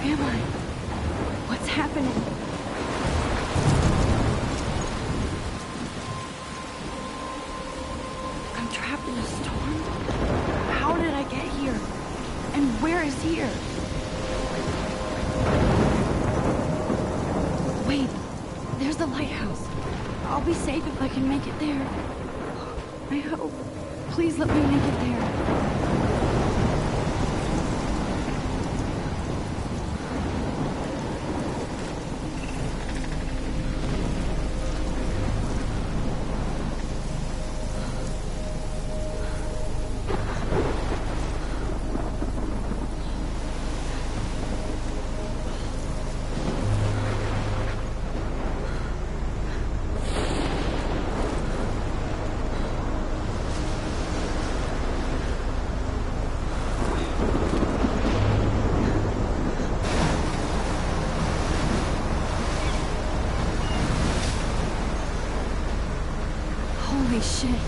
am I? What's happening? I'm trapped in a storm? How did I get here? And where is here? Wait, there's the lighthouse. I'll be safe if I can make it there. I hope. Please let me make it there. Holy shit.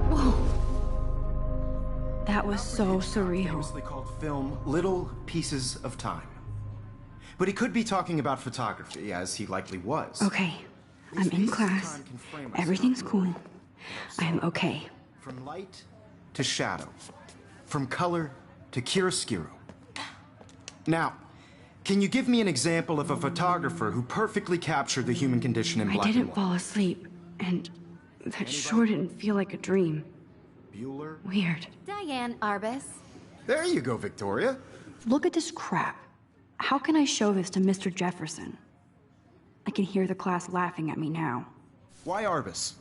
Whoa. That was so surreal. Famously called film Little Pieces of Time. But he could be talking about photography, as he likely was. Okay. I'm in class. Everything's cool. I am okay. From light to shadow. From color to chiaroscuro. Now, can you give me an example of a photographer who perfectly captured the human condition in black and white? I didn't fall asleep, and that sure didn't feel like a dream. Bueller? Weird. Diane Arbus. There you go, Victoria. Look at this crap. How can I show this to Mr. Jefferson? I can hear the class laughing at me now. Why Arbus?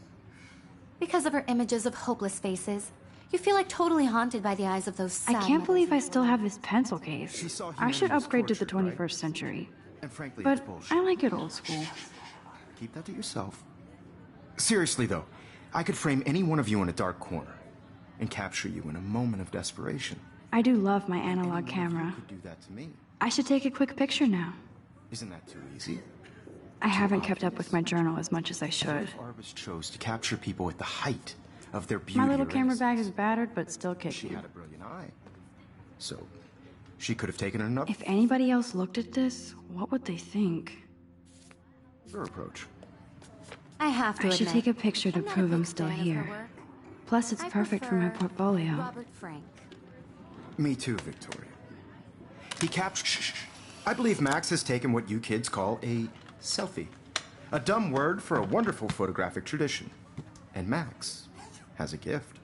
Because of her images of hopeless faces. You feel like totally haunted by the eyes of those sad I can't believe I mothers. still have this pencil case. I should upgrade to the 21st century. And frankly, But it's bullshit. I like it old school. Keep that to yourself. Seriously, though, I could frame any one of you in a dark corner and capture you in a moment of desperation. I do love my analog Anyone of you camera. could do that to me. I should take a quick picture now. Isn't that too easy? I haven't kept up with my journal as much as I should. Arbus chose to capture people at the height of their beauty. My little or camera bag innocence. is battered, but still She kicking. had a brilliant eye. So, she could have taken another If anybody else looked at this, what would they think? approach. I have to I should admit, take a picture to I'm not a prove big I'm still fan of her here. work. Plus, it's I perfect for my prefer portfolio. Robert Frank. Me too, Victoria. He captured... I believe Max has taken what you kids call a selfie. A dumb word for a wonderful photographic tradition. And Max has a gift.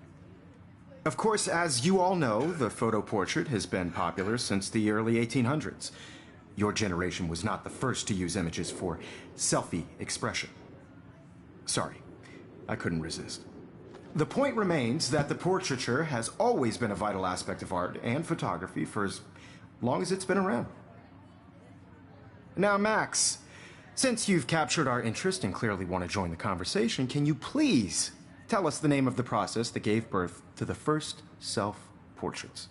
Of course, as you all know, the photo portrait has been popular since the early 1800s. Your generation was not the first to use images for selfie expression. Sorry, I couldn't resist. The point remains that the portraiture has always been a vital aspect of art and photography for as long as it's been around. Now, Max, since you've captured our interest and clearly want to join the conversation, can you please tell us the name of the process that gave birth to the first self-portraits?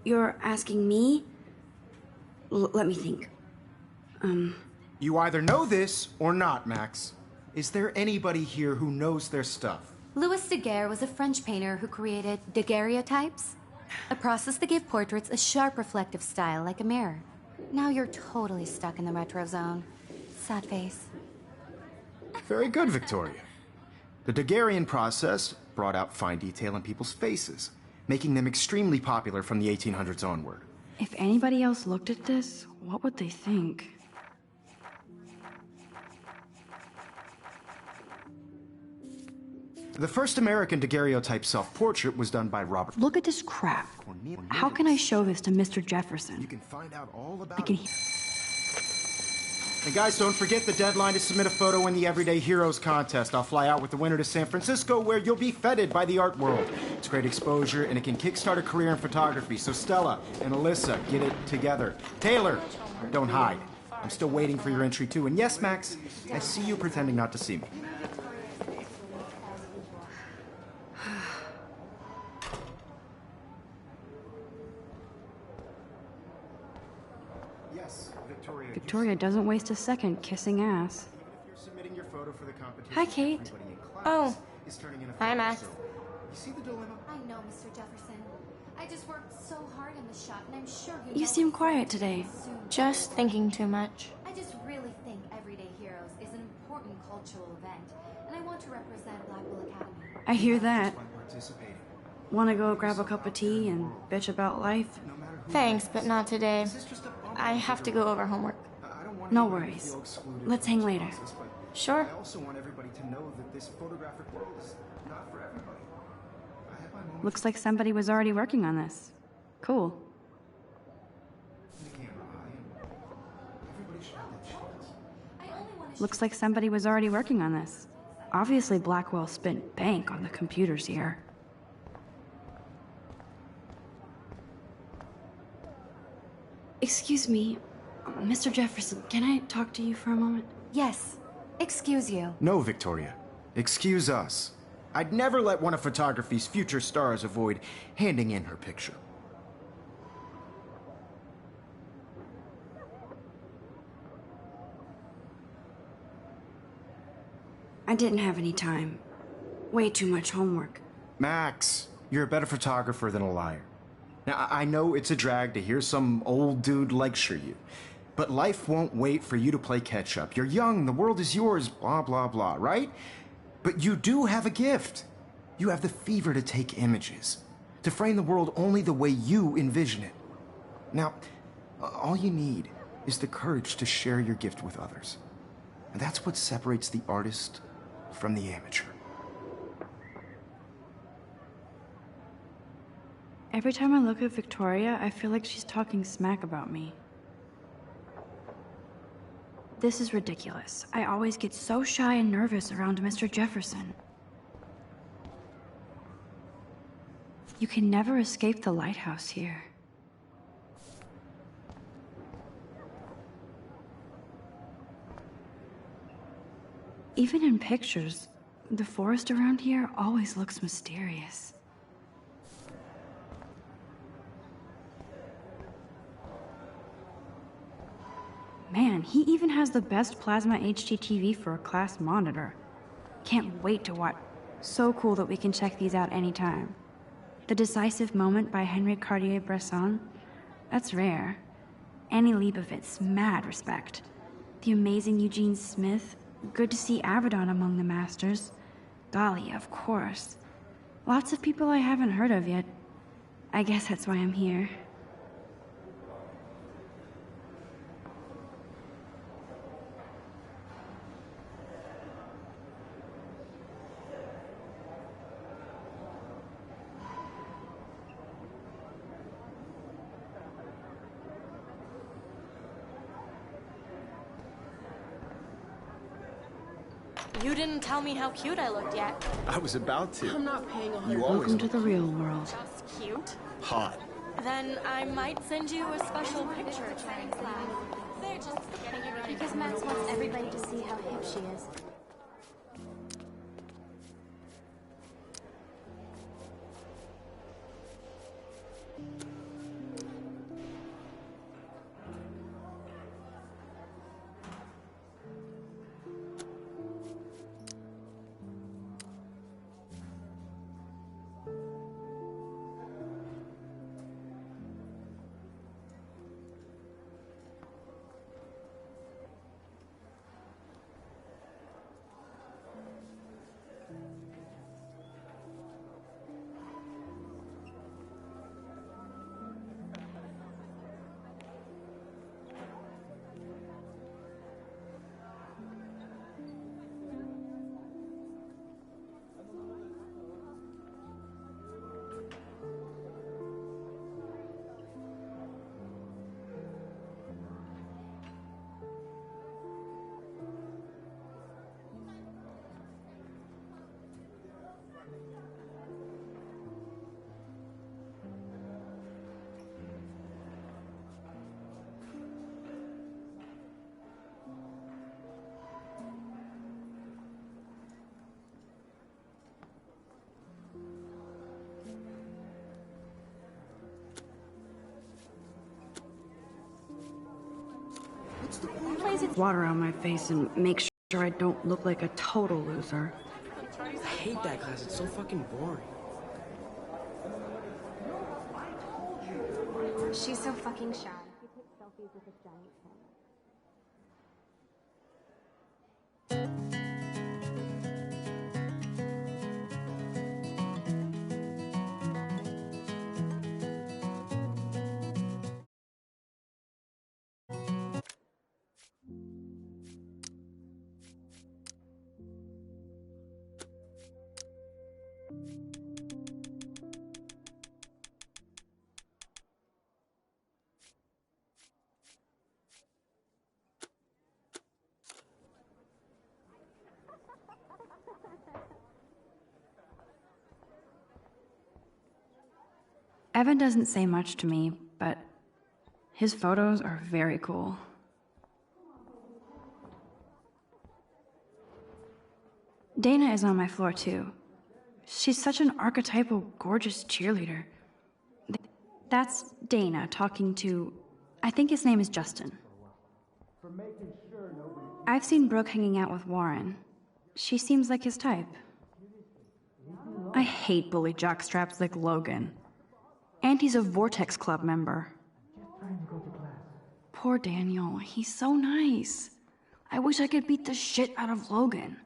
You're asking me? Let me think. You either know this or not, Max. Is there anybody here who knows their stuff? Louis Daguerre was a French painter who created daguerreotypes, a process that gave portraits a sharp reflective style like a mirror. Now you're totally stuck in the retro zone. Sad face. Very good, Victoria. The Daguerrean process brought out fine detail in people's faces, making them extremely popular from the 1800s onward. If anybody else looked at this, what would they think? The first American daguerreotype self-portrait was done by Robert. Look at this crap. How can I show this to Mr. You Jefferson? can find out all I about can it. hear... And guys, don't forget the deadline to submit a photo in the Everyday Heroes contest. I'll fly out with the winner to San Francisco, where you'll be feted by the art world. It's great exposure, and it can kickstart a career in photography. So Stella and Alyssa, get it together. Taylor, don't hide. I'm still waiting for your entry, too. And yes, Max, I see you pretending not to see me. Victoria doesn't waste a second kissing ass. If you're submitting your photo for the competition, Hi, Kate. everybody in class Oh. is turning in a Hi, photo, Max. so you see the dilemma? I know, Mr. Jefferson. I just worked so hard on the shot, and I'm sure You seem quiet today. Just thinking too much. I just really think Everyday Heroes is an important cultural event, and I want to represent Blackwell Academy. I hear that. By participating, Wanna go grab a cup of tea and bitch about life? no matter who Thanks, but not today. this is just a bummer. I have to go over homework. I don't want No anybody to worries. feel excluded Let's from hang this later. process, but Sure. I also want everybody to know that this photographic world is not for everybody. I have my moments Looks like somebody was already working on this. Cool. in the camera eye, and everybody should have that chance. I only want to Looks like somebody was already working on this. Obviously, Blackwell spent bank on the computers here. Excuse me, Mr. Jefferson, can I talk to you for a moment? Yes. Excuse you. No, Victoria. Excuse us. I'd never let one of photography's future stars avoid handing in her picture. I didn't have any time. Way too much homework. Max, you're a better photographer than a liar. Now, I know it's a drag to hear some old dude lecture you, but life won't wait for you to play catch up. You're young, the world is yours, blah, blah, blah, right? But you do have a gift. You have the fever to take images, to frame the world only the way you envision it. Now, all you need is the courage to share your gift with others. And that's what separates the artist from the amateur. Every time I look at Victoria, I feel like she's talking smack about me. This is ridiculous. I always get so shy and nervous around Mr. Jefferson. You can never escape the lighthouse here. Even in pictures, the forest around here always looks mysterious. Man, he even has the best plasma HDTV for a class monitor. Can't wait to watch. So cool that we can check these out anytime. The Decisive Moment by Henry Cartier-Bresson? That's rare. Annie Leibovitz, mad respect. The amazing Eugene Smith, good to see Avedon among the masters. Dali, of course. Lots of people I haven't heard of yet. I guess that's why I'm here. You didn't tell me how cute I looked yet. I was about to. I'm not paying a You hundred. always Welcome to the real world. Just cute. hot. Then I might send you a special picture. They're just getting you ready. Because Max wants everybody to see how hip she is. water on my face and make sure I don't look like a total loser. I hate that class. It's so fucking boring. She's so fucking shy. She takes selfies with a giant camera. Evan doesn't say much to me, but his photos are very cool. Dana is on my floor too. She's such an archetypal, gorgeous cheerleader. That's Dana talking to, I think his name is Justin. I've seen Brooke hanging out with Warren. She seems like his type. I hate bully jockstraps like Logan. And he's a Vortex Club member. Poor Daniel, he's so nice. I wish I could beat the shit out of Logan.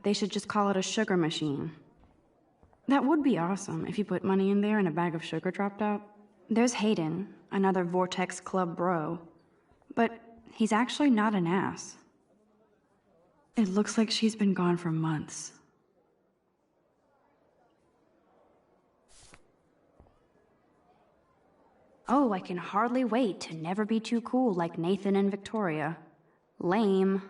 They should just call it a sugar machine. That would be awesome if you put money in there and a bag of sugar dropped out. There's Hayden, another Vortex Club bro. But he's actually not an ass. It looks like she's been gone for months. Oh, I can hardly wait to never be too cool like Nathan and Victoria. Lame.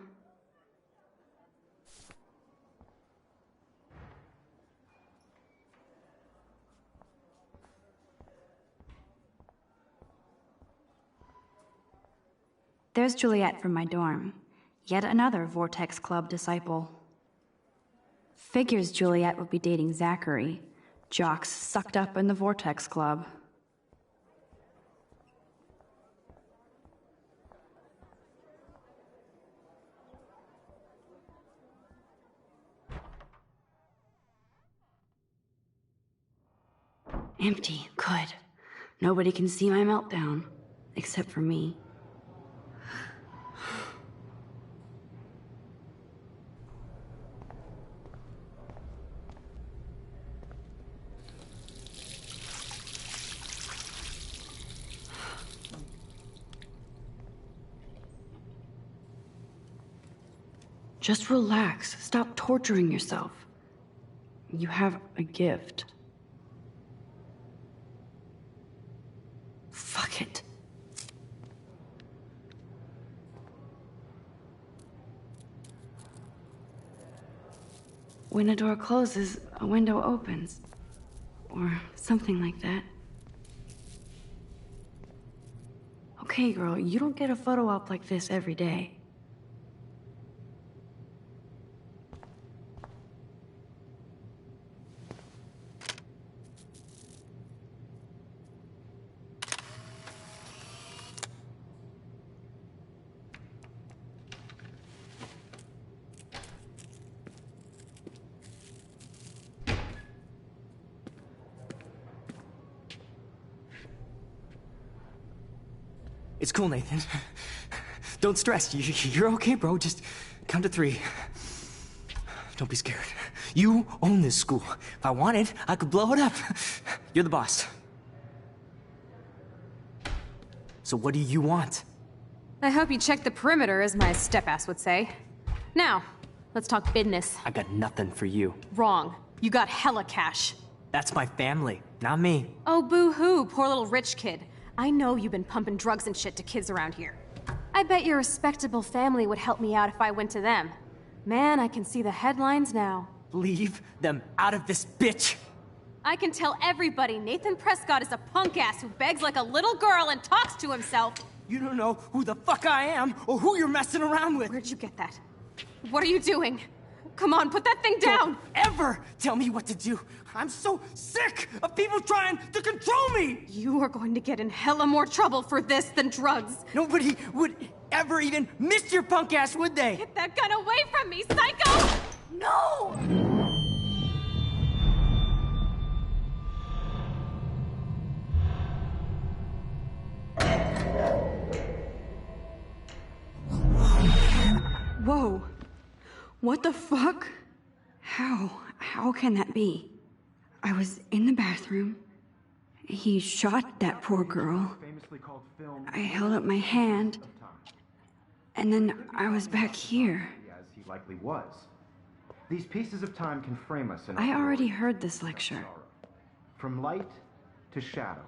There's Juliet from my dorm. Yet another Vortex Club disciple. Figures Juliet would be dating Zachary, jocks sucked up in the Vortex Club. Empty, good. Nobody can see my meltdown, except for me. Just relax. Stop torturing yourself. You have a gift. Fuck it. When a door closes, a window opens. Or something like that. Okay, girl, you don't get a photo op like this every day. It's cool, Nathan. Don't stress. You're okay, bro. Just count to 3. Don't be scared. You own this school. If I wanted, I could blow it up. You're the boss. So what do you want? I hope you checked the perimeter, as my step-ass would say. Now, let's talk business. I got nothing for you. Wrong. You got hella cash. That's my family, not me. Oh, boo-hoo, poor little rich kid. I know you've been pumping drugs and shit to kids around here. I bet your respectable family would help me out if I went to them. Man, I can see the headlines now. Leave them out of this bitch! I can tell everybody Nathan Prescott is a punk ass who begs like a little girl and talks to himself. You don't know who the fuck I am or who you're messing around with. Where'd you get that? What are you doing? Come on, put that thing down! Don't ever tell me what to do. I'm so sick of people trying to control me. You are going to get in hella more trouble for this than drugs. Nobody would ever even miss your punk ass, would they? Get that gun away from me, psycho! No! Whoa. What the fuck? How can that be? I was in the bathroom. He shot that poor girl. I held up my hand. And then I was back here. As he likely was. These pieces of time can frame us in I already heard this lecture. From light to shadow.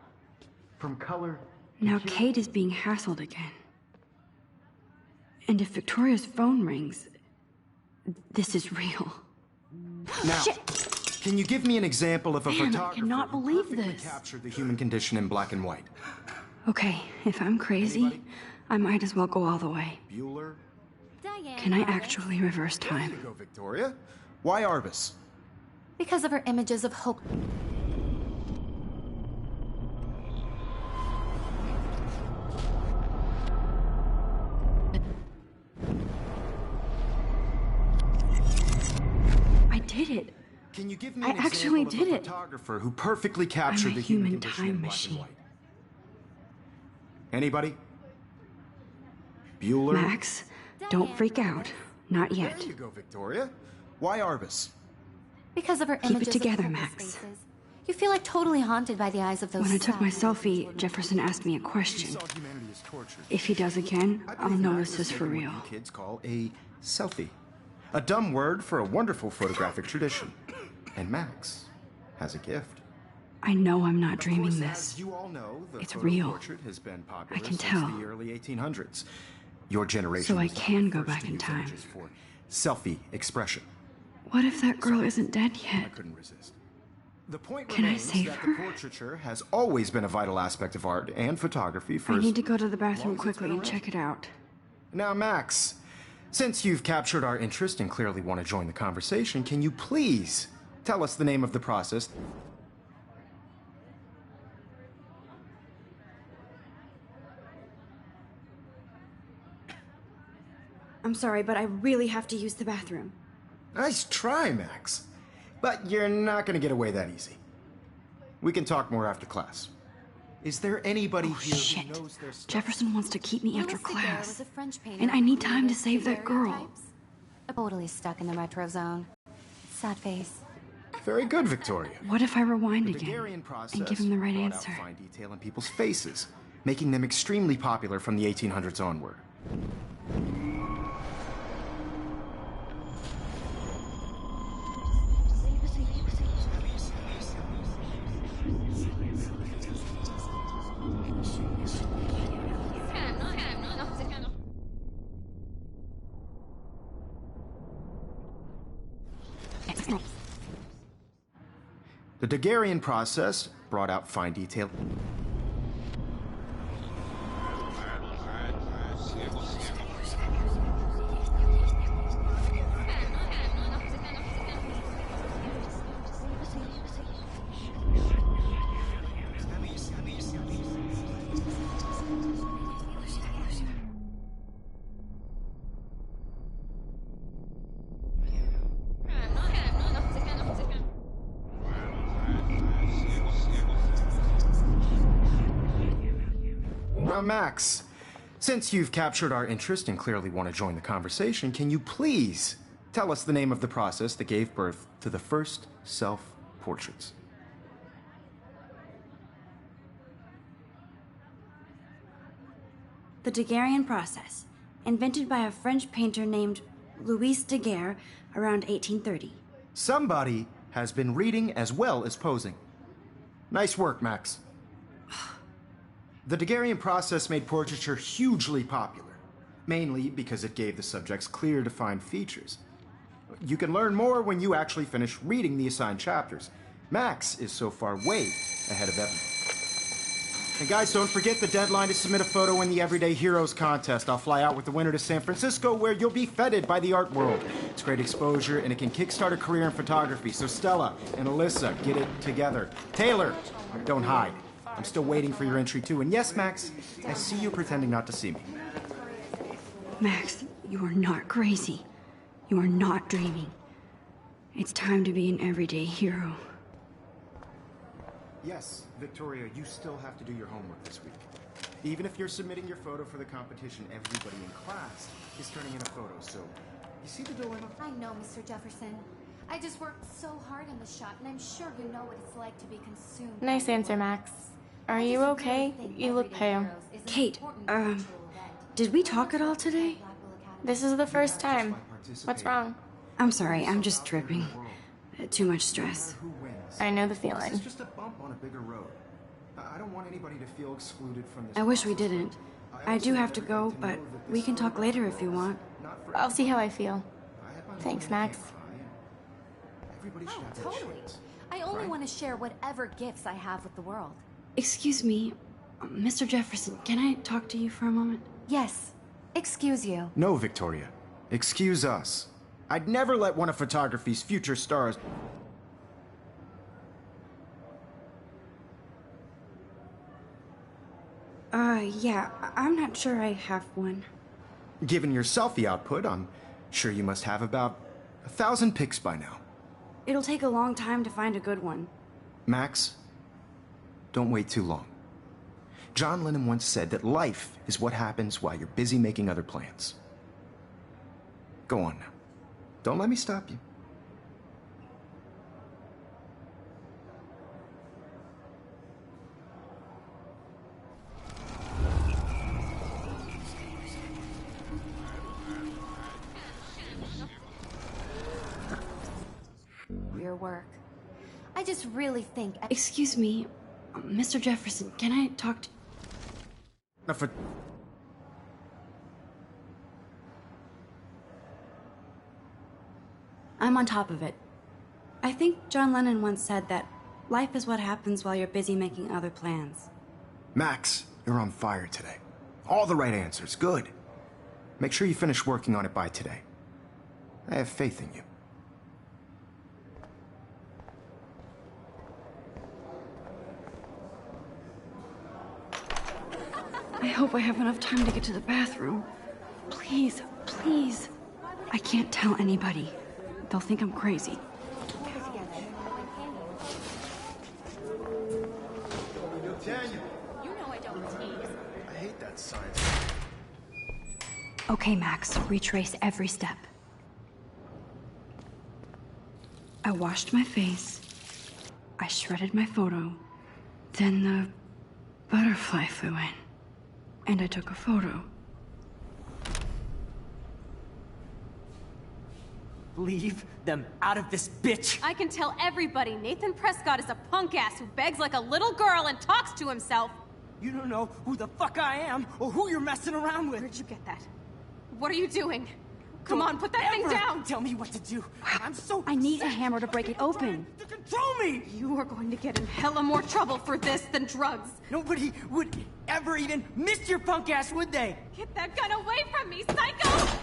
From color to Now Kate is being hassled again. And if Victoria's phone rings, this is real. Now, Shit! can you give me an example of a Man, I photographer cannot who believe perfectly this. captured the human condition in black and white? Okay, if I'm crazy, I might as well go all the way. Bueller? Diane. Can I Arbus. actually reverse There you time? go, Victoria. Why Arbus? Because of her images of hope. I did it. Can you give me I an actually example did of a it. photographer who perfectly captured the human human condition in time black machine. and white? Anybody? Bueller? Max, don't freak out. Not yet. There you go, Victoria. Why Arbus? Because of her Keep it images together, of hopeless Max. faces. You feel like totally haunted by the eyes of those. When I took my sad selfie, Jefferson asked me a question. Saw humanity as tortured. If he does again, I I'll believe know Max this has is for taken real. what you kids call a selfie. A dumb word for a wonderful photographic tradition. And Max has a gift. I know I'm not Of dreaming course, this. as you all know, the It's photo real. portrait has been popular I can since tell. the early 1800s. Your generation So I was not can the go first back to in use time. images for selfie expression. What if that girl isn't dead I yet? couldn't resist. The point Can I remains save that her? the portraiture has always been a vital aspect of art and photography for I as need to go to the long bathroom as it's quickly been and around. check it out. Now, Max, since you've captured our interest and clearly want to join the conversation, can you please tell us the name of the process? I'm sorry, but I really have to use the bathroom. Nice try, Max. But you're not going to get away that easy. We can talk more after class. Is there anybody Oh, here shit. who knows their stuff? Jefferson wants to keep me after Louis Daguerre class. was a French painter And I need who time to created save that girl. daguerreotypes. Totally stuck in the retro zone. Sad face. Very good, Victoria. What if I rewind The again Daguerrean process and give him the right brought answer? out fine detail in people's faces, making them extremely popular from the 1800s onward. The Daguerrean process brought out fine detail. Now, Max, since you've captured our interest and clearly want to join the conversation, can you please tell us the name of the process that gave birth to the first self-portraits? The Daguerrean process, invented by a French painter named Louis Daguerre around 1830. Somebody has been reading as well as posing. Nice work, Max. The Daguerrean process made portraiture hugely popular, mainly because it gave the subjects clear, defined features. You can learn more when you actually finish reading the assigned chapters. Max is so far way ahead of everyone. And guys, don't forget the deadline to submit a photo in the Everyday Heroes contest. I'll fly out with the winner to San Francisco, where you'll be feted by the art world. It's great exposure, and it can kickstart a career in photography. So Stella and Alyssa, get it together. Taylor, don't hide. I'm still waiting for your entry, too. And yes, Max, I see you pretending not to see me. Max, you are not crazy. You are not dreaming. It's time to be an everyday hero. Yes, Victoria, you still have to do your homework this week. Even if you're submitting your photo for the competition, everybody in class is turning in a photo, so you see the dilemma? I know, Mr. Jefferson. I just worked so hard on the shot, and I'm sure you know what it's like to be consumed. Nice answer, Max. Are you okay? You look pale. Kate, did we talk at all today? This is the first time. What's wrong? I'm sorry, I'm just tripping. Too much stress. I know the It's feeling. just a bump on a bigger road. I don't want anybody to feel excluded from this. I wish we didn't. I do have to go, but we can talk later if you want. I'll see how I feel. Thanks, Max. Everybody should have their Totally. chance. I only want to share whatever gifts I have with the world. Excuse me, Mr. Jefferson, can I talk to you for a moment? Yes. Excuse you. No, Victoria. Excuse us. I'd never let one of photography's future stars... Yeah, I'm not sure I have one. Given your selfie output, I'm sure you must have about 1,000 pics by now. It'll take a long time to find a good one. Max, don't wait too long. John Lennon once said that life is what happens while you're busy making other plans. Go on now. Don't let me stop you. Your work. I just really think... Excuse me, Mr. Jefferson, can I talk to... I'm on top of it. I think John Lennon once said that life is what happens while you're busy making other plans. Max, you're on fire today. All the right answers. Good. Make sure you finish working on it by today. I have faith in you. I hope I have enough time to get to the bathroom. Please, please. I can't tell anybody. They'll think I'm crazy. Daniel, You know I don't tease. I hate that science. Okay, Max, retrace every step. I washed my face. I shredded my photo. Then the butterfly flew in. And I took a photo. Leave them out of this bitch! I can tell everybody Nathan Prescott is a punk ass who begs like a little girl and talks to himself. You don't know who the fuck I am or who you're messing around with. Where'd you get that? What are you doing? Come on, put that thing Ever down! Tell me what to do. I'm so I need a sick hammer to break it of open. trying to control me! You are going to get in hella more trouble for this than drugs. Nobody would ever even miss your punk ass, would they? Get that gun away from me, psycho!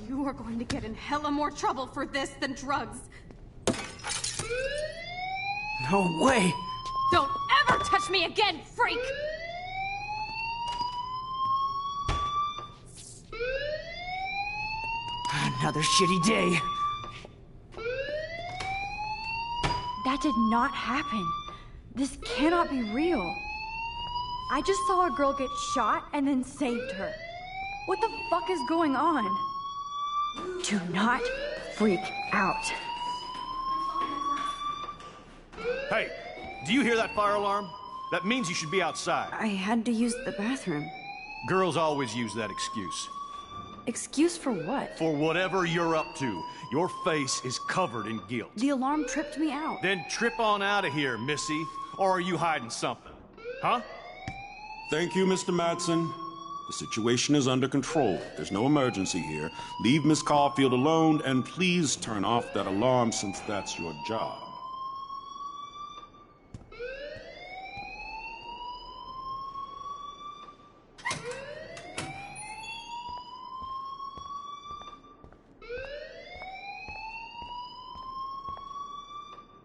You are going to get in hella more trouble for this than drugs. No way! Don't ever touch me again, freak! Another shitty day. That did not happen. This cannot be real. I just saw a girl get shot and then saved her. What the fuck is going on? Do not freak out. Hey, do you hear that fire alarm? That means you should be outside. I had to use the bathroom. Girls always use that excuse. Excuse for what? For whatever you're up to, your face is covered in guilt. The alarm tripped me out. Then trip on out of here, Missy. Or are you hiding something? Huh? Thank you, Mr. Madsen. The situation is under control. There's no emergency here. Leave Miss Caulfield alone, and please turn off that alarm since that's your job.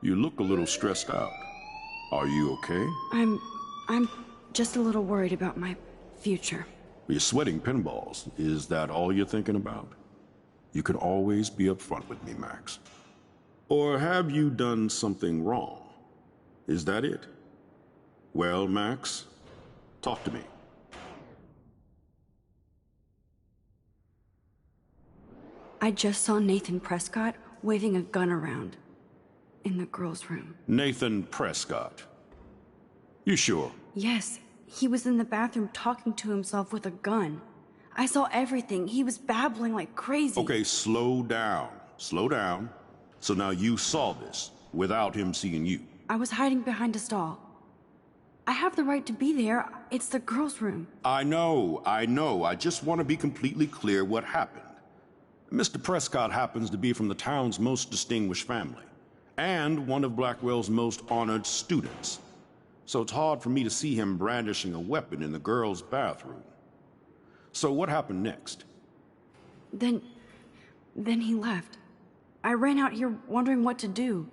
You look a little stressed out. Are you okay? I'm just a little worried about my future. You're sweating pinballs. Is that all you're thinking about? You can always be upfront with me, Max. Or have you done something wrong? Is that it? Well, Max, talk to me. I just saw Nathan Prescott waving a gun around in the girls' room. Nathan Prescott. You sure? Yes, he was in the bathroom talking to himself with a gun. I saw everything. He was babbling like crazy. Okay, slow down. Slow down. So now you saw this without him seeing you. I was hiding behind a stall. I have the right to be there. It's the girls' room. I know. I just want to be completely clear what happened. Mr. Prescott happens to be from the town's most distinguished family, and one of Blackwell's most honored students. So it's hard for me to see him brandishing a weapon in the girls' bathroom. So what happened next? Then he left. I ran out here wondering what to do.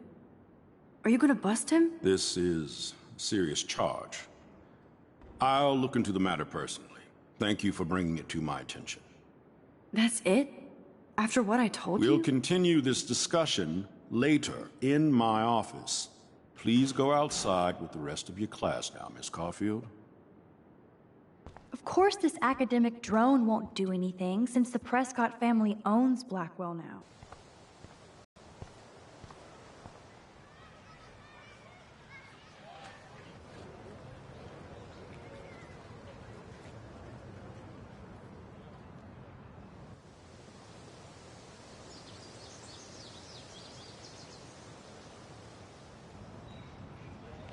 Are you gonna bust him? This is a serious charge. I'll look into the matter personally. Thank you for bringing it to my attention. That's it? After what I told you? We'll continue this discussion later in my office. Please go outside with the rest of your class now, Miss Caulfield. Of course this academic drone won't do anything since the Prescott family owns Blackwell now.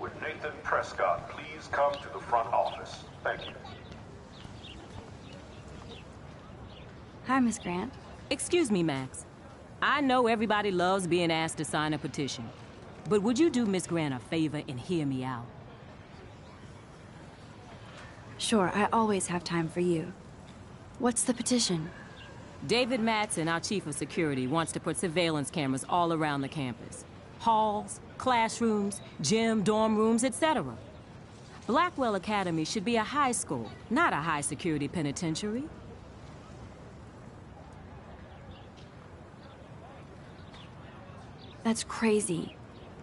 Would Nathan Prescott please come to the front office? Thank you. Hi, Miss Grant. Excuse me, Max. I know everybody loves being asked to sign a petition, but would you do Miss Grant a favor and hear me out? Sure, I always have time for you. What's the petition? David Matson, our chief of security, wants to put surveillance cameras all around the campus. Halls, classrooms, gym, dorm rooms, etc. Blackwell Academy should be a high school, not a high-security penitentiary. That's crazy.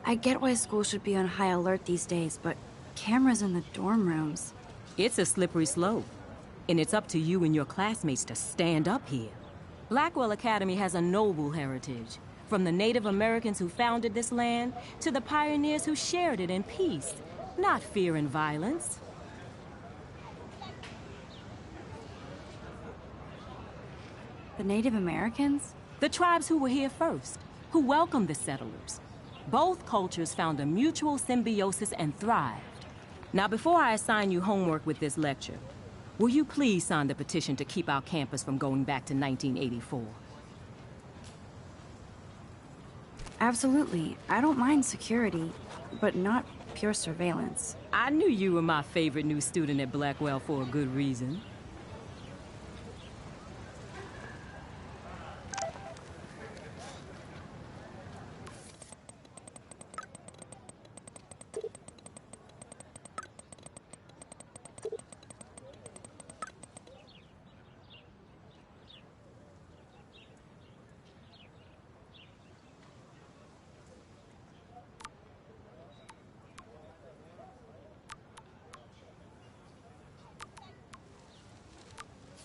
I get why schools should be on high alert these days, but cameras in the dorm rooms... It's a slippery slope, and it's up to you and your classmates to stand up here. Blackwell Academy has a noble heritage, from the Native Americans who founded this land to the pioneers who shared it in peace, not fear and violence. The Native Americans? The tribes who were here first, who welcomed the settlers. Both cultures found a mutual symbiosis and thrived. Now, before I assign you homework with this lecture, will you please sign the petition to keep our campus from going back to 1984? Absolutely. I don't mind security, but not pure surveillance. I knew you were my favorite new student at Blackwell for a good reason.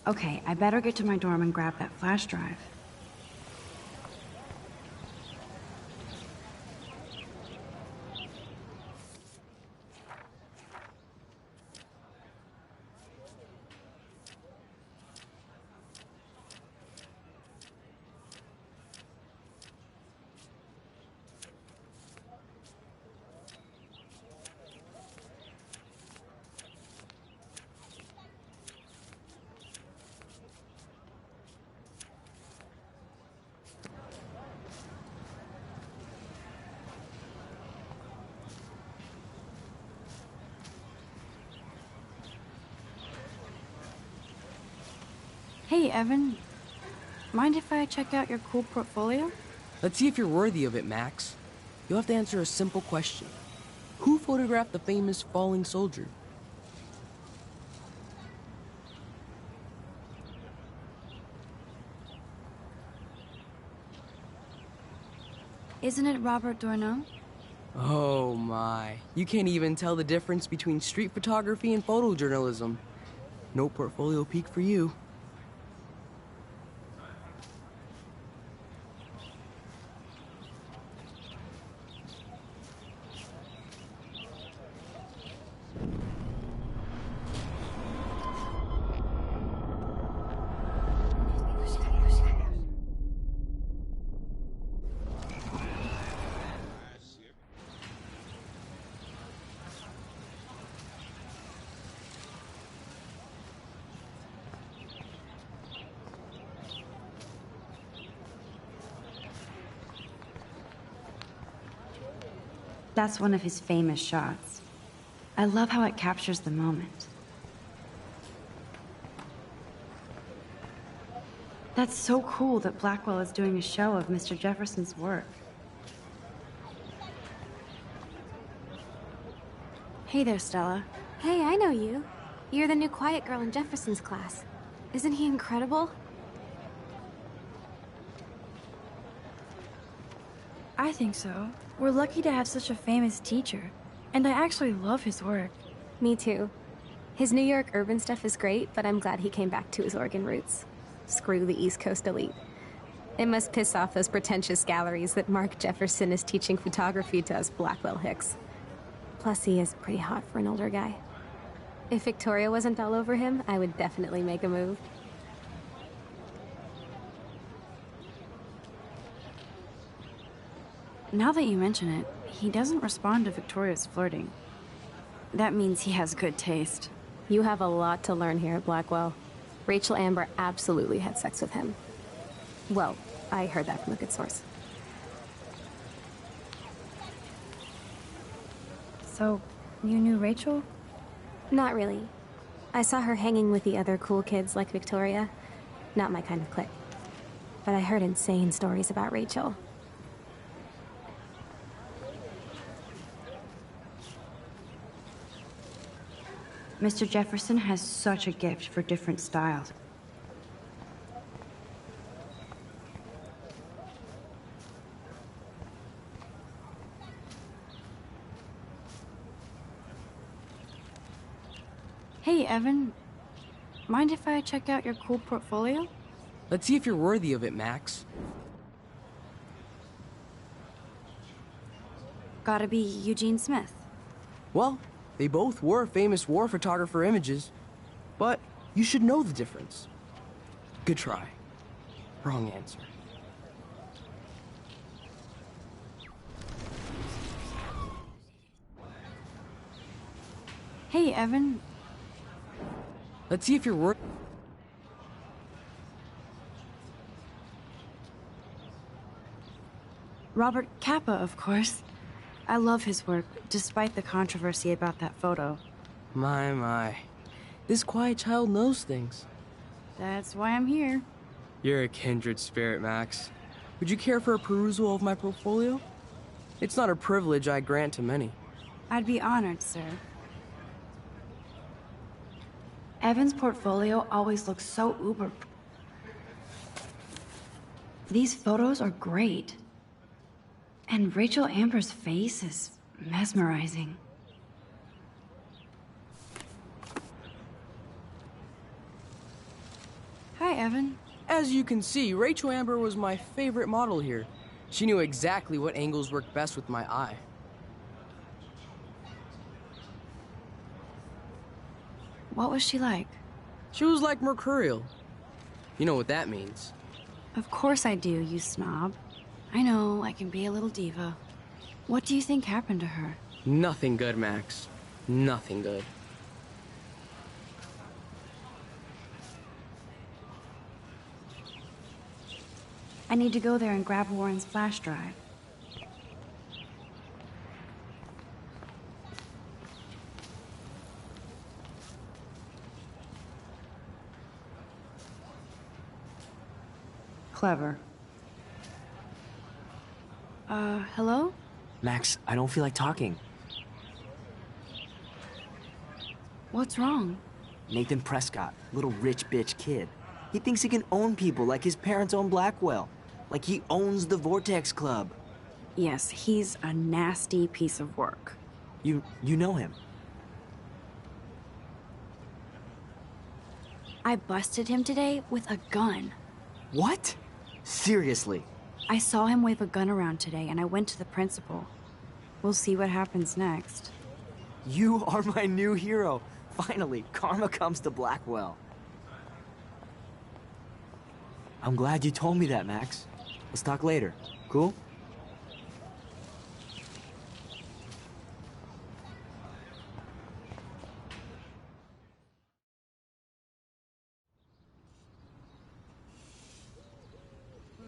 Okay, I better get to my dorm and grab that flash drive. Hey, Evan. Mind if I check out your cool portfolio? Let's see if you're worthy of it, Max. You'll have to answer a simple question. Who photographed the famous falling soldier? Isn't it Robert Doisneau? Oh my. You can't even tell the difference between street photography and photojournalism. No portfolio peek for you. That's one of his famous shots. I love how it captures the moment. That's so cool that Blackwell is doing a show of Mr. Jefferson's work. Hey there, Stella. Hey, I know you. You're the new quiet girl in Jefferson's class. Isn't he incredible? I think so. We're lucky to have such a famous teacher. And I actually love his work. Me too. His New York urban stuff is great, but I'm glad he came back to his Oregon roots. Screw the East Coast elite. It must piss off those pretentious galleries that Mark Jefferson is teaching photography to us Blackwell hicks. Plus, he is pretty hot for an older guy. If Victoria wasn't all over him, I would definitely make a move. Now that you mention it, he doesn't respond to Victoria's flirting. That means he has good taste. You have a lot to learn here at Blackwell. Rachel Amber absolutely had sex with him. Well, I heard that from a good source. So, you knew Rachel? Not really. I saw her hanging with the other cool kids like Victoria. Not my kind of clique. But I heard insane stories about Rachel. Mr. Jefferson has such a gift for different styles. Hey, Evan. Mind if I check out your cool portfolio? Let's see if you're worthy of it, Max. Gotta be Eugene Smith. Well, they both were famous war photographer images, but you should know the difference. Good try. Wrong answer. Hey, Evan. Let's see if you're worth. Robert Capa, of course. I love his work, despite the controversy about that photo. My. This quiet child knows things. That's why I'm here. You're a kindred spirit, Max. Would you care for a perusal of my portfolio? It's not a privilege I grant to many. I'd be honored, sir. Evan's portfolio always looks so uber. These photos are great. And Rachel Amber's face is mesmerizing. Hi, Evan. As you can see, Rachel Amber was my favorite model here. She knew exactly what angles worked best with my eye. What was she like? She was like mercurial. You know what that means. Of course I do, you snob. I know, I can be a little diva. What do you think happened to her? Nothing good, Max. Nothing good. I need to go there and grab Warren's flash drive. Clever. Hello? Max, I don't feel like talking. What's wrong? Nathan Prescott, little rich bitch kid. He thinks he can own people like his parents own Blackwell. Like he owns the Vortex Club. Yes, he's a nasty piece of work. You know him. I busted him today with a gun. What? Seriously? I saw him wave a gun around today, and I went to the principal. We'll see what happens next. You are my new hero. Finally, karma comes to Blackwell. I'm glad you told me that, Max. Let's talk later. Cool?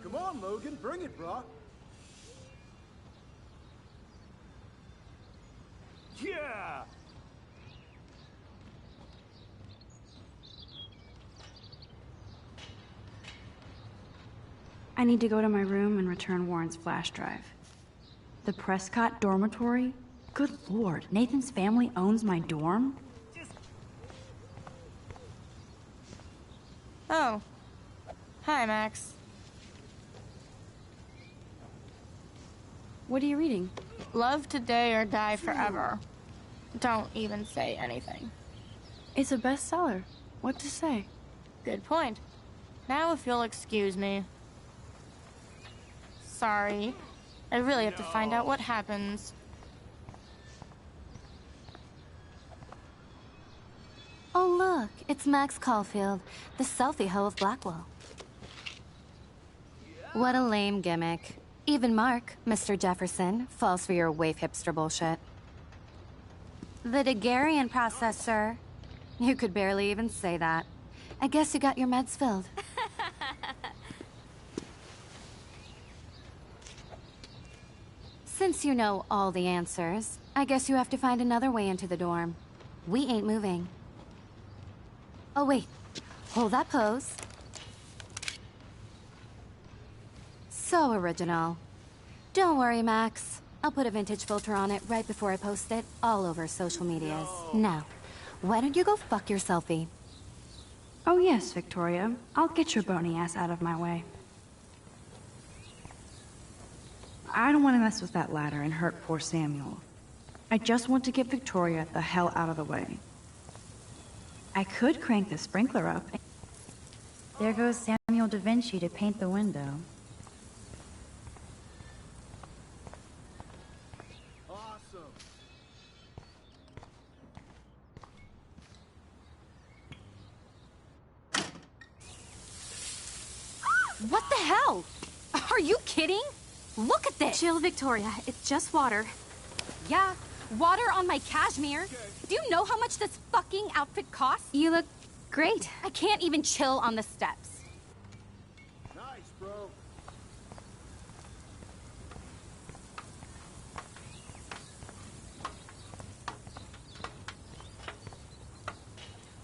Come on, Logan, bring it, brah. Yeah! I need to go to my room and return Warren's flash drive. The Prescott dormitory? Good lord, Nathan's family owns my dorm? Oh. Hi, Max. What are you reading? Love today or die forever. Don't even say anything. It's a bestseller. What to say? Good point. Now if you'll excuse me. Sorry. I really have to find out what happens. Oh, look, it's Max Caulfield, the selfie hoe of Blackwell. What a lame gimmick. Even Mark, Mr. Jefferson, falls for your waif hipster bullshit. The Daguerrean process, sir. You could barely even say that. I guess you got your meds filled. Since you know all the answers, I guess you have to find another way into the dorm. We ain't moving. Oh, wait. Hold that pose. So original. Don't worry, Max. I'll put a vintage filter on it right before I post it all over social medias. Now, why don't you go fuck your selfie? Oh yes, Victoria. I'll get your bony ass out of my way. I don't want to mess with that ladder and hurt poor Samuel. I just want to get Victoria the hell out of the way. I could crank the sprinkler up. There goes Samuel da Vinci to paint the window. Awesome. What the hell? Are you kidding? Look at this! Chill, Victoria. It's just water. Yeah, water on my cashmere. Do you know how much this fucking outfit costs? You look great. I can't even chill on the steps. Nice, bro.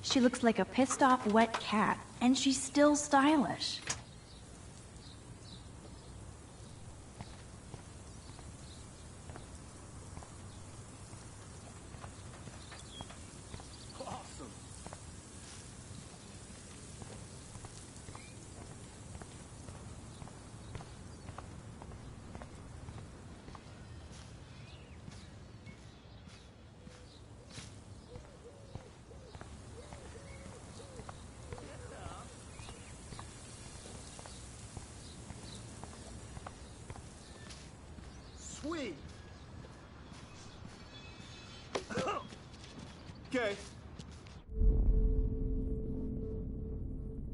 She looks like a pissed off wet cat, and she's still stylish. Awesome. Sweet. Okay.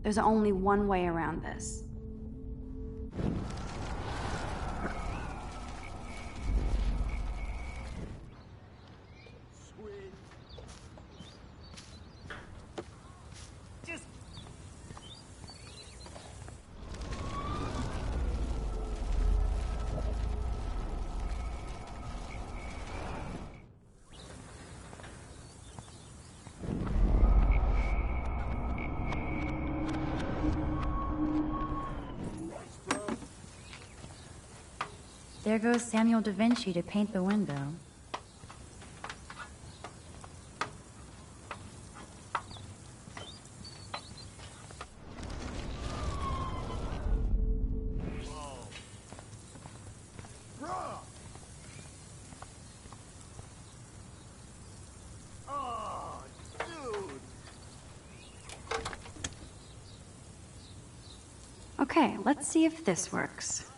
There's only one way around this. Sweet. Just There goes Samuel da Vinci to paint the window. Oh, dude. Okay, let's see if this works.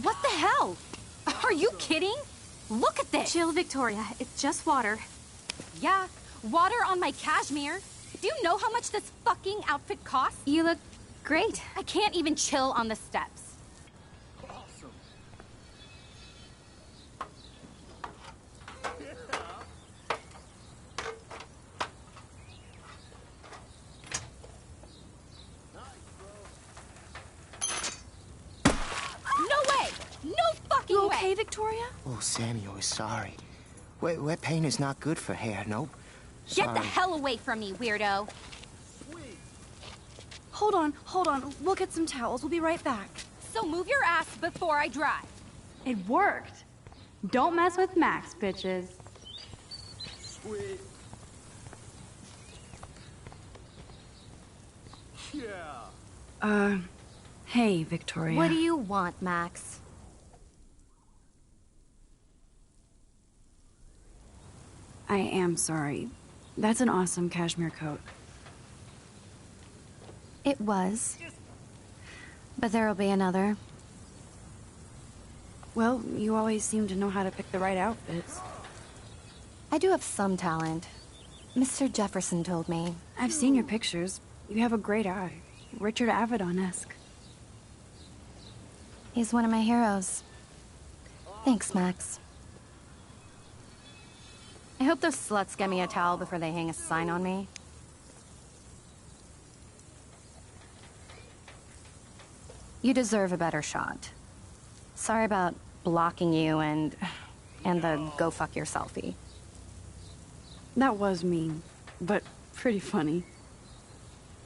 What the hell? Are you kidding? Look at this! Chill, Victoria. It's just water. Yeah, water on my cashmere. Do you know how much this fucking outfit costs? You look great. I can't even chill on the steps. Awesome. No way! No fucking You way! okay, Victoria? Oh, Samuel is sorry. Wet paint is not good for hair, nope. Get the hell away from me, weirdo! Hold on. We'll get some towels. We'll be right back. So move your ass before I drive. It worked. Don't mess with Max, bitches. Sweet. Yeah. Hey, Victoria. What do you want, Max? I am sorry. That's an awesome cashmere coat. It was. But there'll be another. Well, you always seem to know how to pick the right outfits. I do have some talent. Mr. Jefferson told me. I've seen your pictures. You have a great eye. Richard Avedon-esque. He's one of my heroes. Thanks, Max. I hope those sluts get me a towel before they hang a sign on me. You deserve a better shot. Sorry about blocking you and the go fuck your selfie. That was mean, but pretty funny.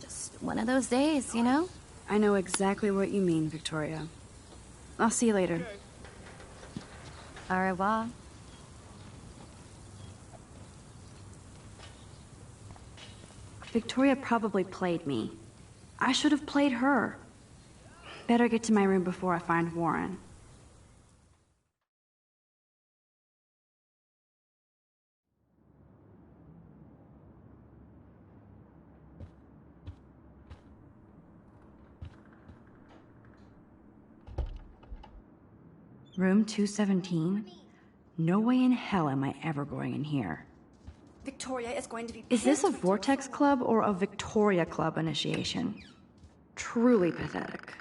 Just one of those days, you know? I know exactly what you mean, Victoria. I'll see you later. Au revoir. Victoria probably played me. I should have played her. Better get to my room before I find Warren. Room 217? No way in hell am I ever going in here. Victoria is going to be... Is this a Vortex Club or a Victoria Club initiation? Truly pathetic.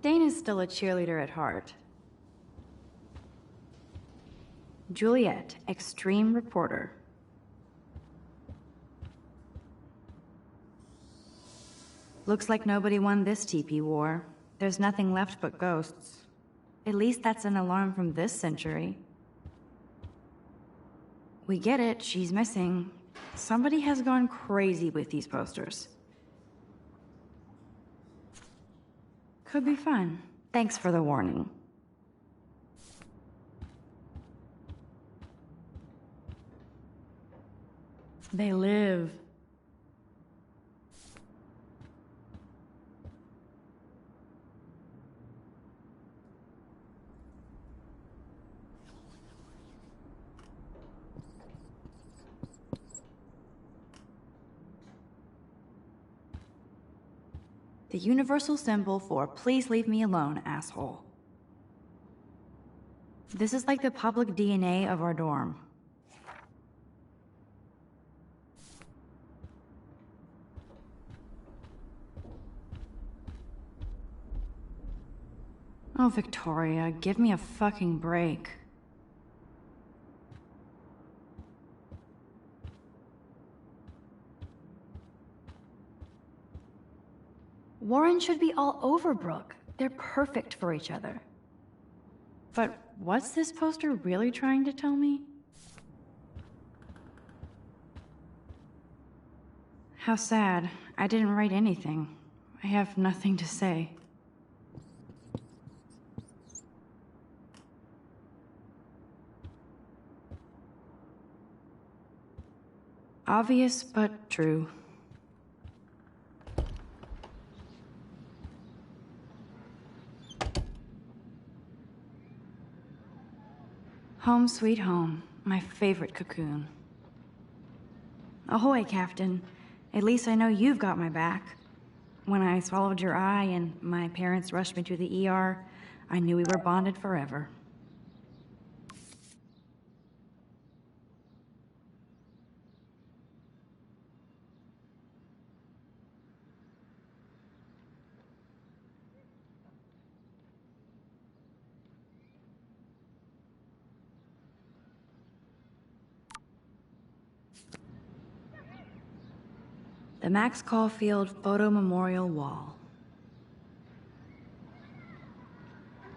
Dana's still a cheerleader at heart. Juliet, extreme reporter. Looks like nobody won this TP war. There's nothing left but ghosts. At least that's an alarm from this century. We get it, she's missing. Somebody has gone crazy with these posters. Could be fun. Thanks for the warning. They live. The universal symbol for please leave me alone, asshole. This is like the public DNA of our dorm. Oh, Victoria, give me a fucking break. Warren should be all over Brooke. They're perfect for each other. But what's this poster really trying to tell me? How sad. I didn't write anything. I have nothing to say. Obvious, but true. Home sweet home, my favorite cocoon. Ahoy, Captain. At least I know you've got my back. When I swallowed your eye and my parents rushed me to the ER, I knew we were bonded forever. The Max Caulfield Photo Memorial Wall.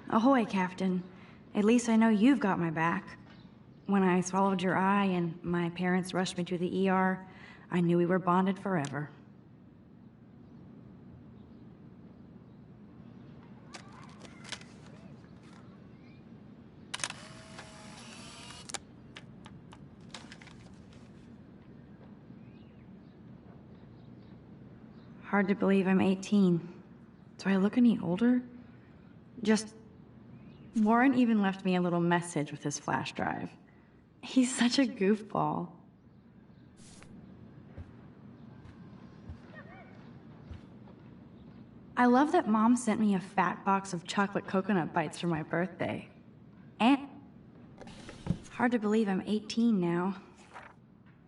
Ahoy, Captain. At least I know you've got my back. When I swallowed your eye and my parents rushed me to the ER, I knew we were bonded forever. Hard to believe I'm 18. Do I look any older? Warren even left me a little message with his flash drive. He's such a goofball. I love that Mom sent me a fat box of chocolate coconut bites for my birthday. And hard to believe I'm 18 now.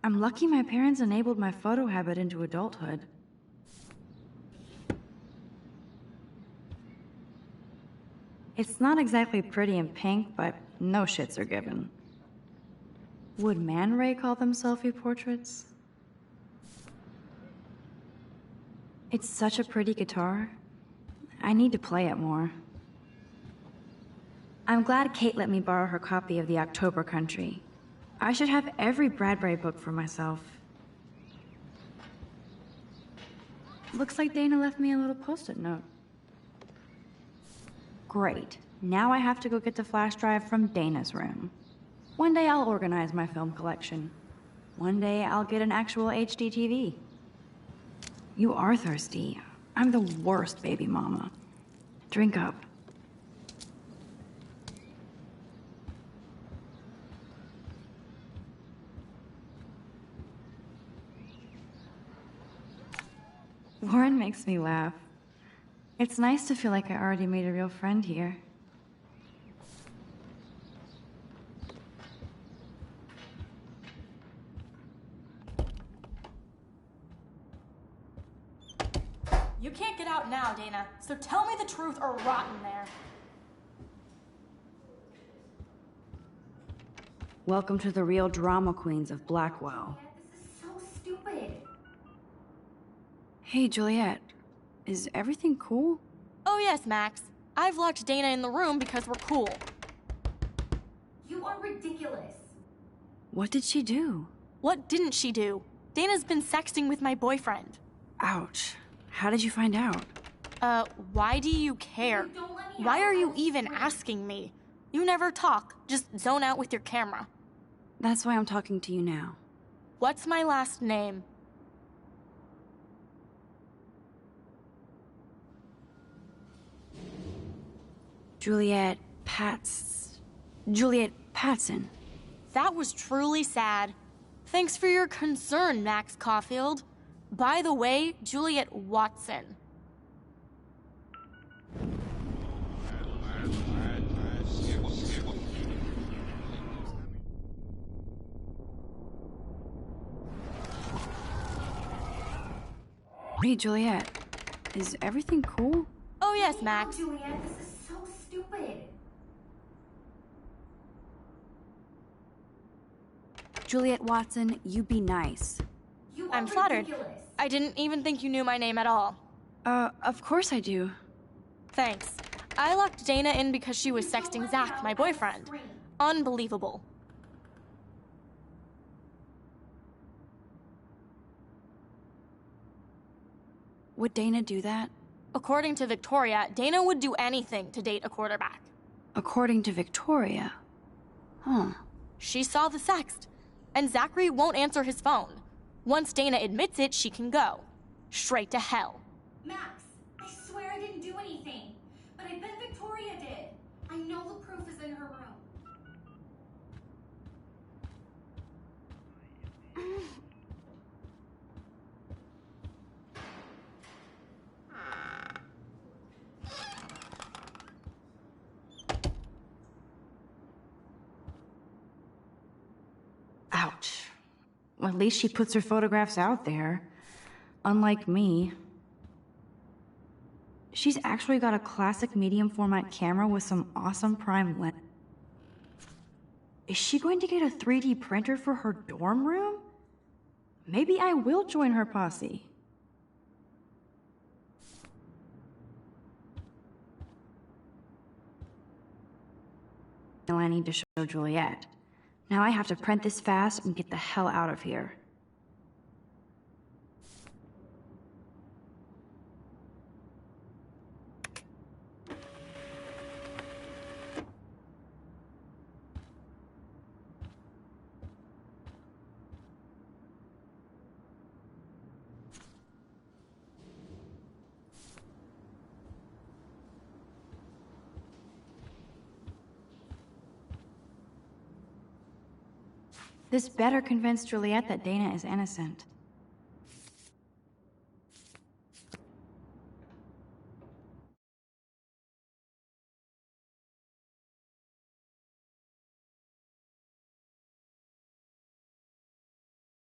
I'm lucky my parents enabled my photo habit into adulthood. It's not exactly pretty and pink, but no shits are given. Would Man Ray call them selfie portraits? It's such a pretty guitar. I need to play it more. I'm glad Kate let me borrow her copy of the October Country. I should have every Bradbury book for myself. Looks like Dana left me a little post-it note. Great. Now I have to go get the flash drive from Dana's room. One day I'll organize my film collection. One day I'll get an actual HD TV. You are thirsty. I'm the worst baby mama. Drink up. Warren makes me laugh. It's nice to feel like I already made a real friend here. You can't get out now, Dana, so tell me the truth or rot in there. Welcome to the real drama queens of Blackwell. This is so stupid. Hey, Juliet. Is everything cool? Oh yes, Max. I've locked Dana in the room because we're cool. You are ridiculous. What did she do? What didn't she do? Dana's been sexting with my boyfriend. Ouch. How did you find out? Why do you care? Why are you even asking me? You never talk, just zone out with your camera. That's why I'm talking to you now. What's my last name? Juliet Patson. That was truly sad. Thanks for your concern, Max Caulfield. By the way, Juliet Watson. Hey, Juliet. Is everything cool? Oh yes, Max. Juliet, this is so stupid. Juliet Watson, you be nice. I'm flattered. I didn't even think you knew my name at all. Of course I do. Thanks. I locked Dana in because she was sexting Zach, my boyfriend. Unbelievable. Would Dana do that? According to Victoria, Dana would do anything to date a quarterback. According to Victoria? Huh. She saw the sext, and Zachary won't answer his phone. Once Dana admits it, she can go. Straight to hell. Max, I swear I didn't do anything. But I bet Victoria did. I know the proof is in her room. Ouch. Well, at least she puts her photographs out there. Unlike me. She's actually got a classic medium format camera with some awesome prime lens. Is she going to get a 3D printer for her dorm room? Maybe I will join her posse. Now I need to show Juliet. Now I have to print this fast and get the hell out of here. This better convince Juliet that Dana is innocent.